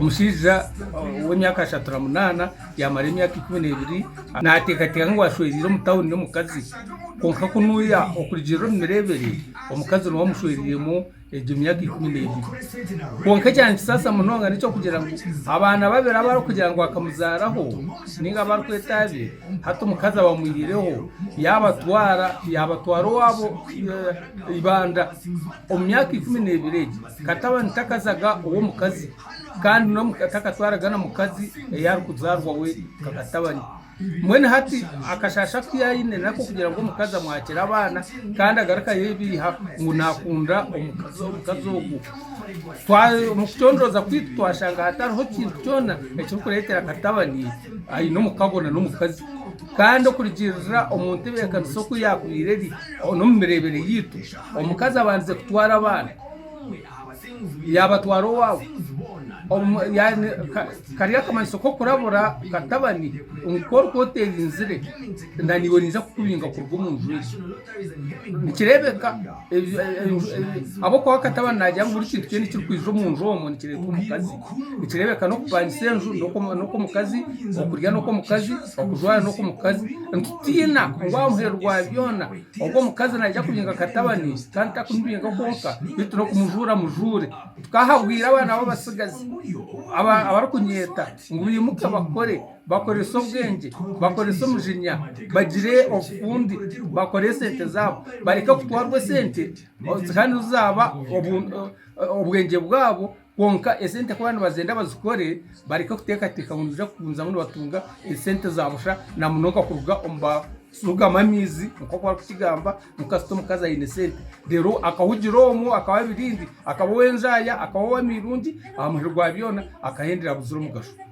Omushaija w'emyaka 38 yamara emyaka 12 nateekateeka ngu ashwerire omu tawuni n'omukazi konka kunuya okurugirira omu mireebere omukazi niwe amushweriremu egyo myaka 12 konka ekyankisaasa munonga n'ekyokugira ngu abaana babiri abarikugira ngu akamuzaaraho ninga abarikwetaabe hati omukazi abamwihireho yabatwara owaabo ibanda omu myaka 12 egi katabani takazaga ow'omukazi kandi takatwaraga na mukazi eyarikuzaarwa we kakatabani mwene hati akashasha aine nako kugira ngo omukazi amwakira abaana kandi agaruka yebiha ngu nakunda omukazi ogu omukutondoza kwitu twashanga hatariho kintu kyona ekirikureetera katabani aine omukabona n'omukazi kandi okurigirira omuntu ebeekanisa oku yakwire eri n'omu mireebere yitu omukazi abanze kutwara abaana yabatwara owaabo kariya akamanyiso ko kurabura katabani umukoro koterinzire ndaniwe ninza kukubinga kurugo mu nju nikirebeka abo kwa katabani najya muri kintu cyene kiri kwizo mu nju omo nikireka umukazi nikirebeka no kupanyisa enju no mukazi okurya no mukazi okujwara no mukazi ntutina ngwa muherwa byona ubwo mukazi najya kubinga katabani kandi takumbinga konka bitu no kumujura mujure tukahagwira abana b'abasigazi abarakunyeta ngo bimuke bakoresa ubwenge bakoresa umujinya bagire ofundi bakore sente zabo bareka kutwarwa sente kandi uzaba ubwenge bwabo konka esente ko abantu bazenda bazikore bareka kutekateka ngo uja kunza ngo batunga esente zabusha na munoka kuruga omba suga mamizi uko kwa kukigamba mukasto mukaza ine sente rero akawugiromo akawabirindi akawowenjaya akawowa mirundi amuhirwa byona akahendera buzuro mugasho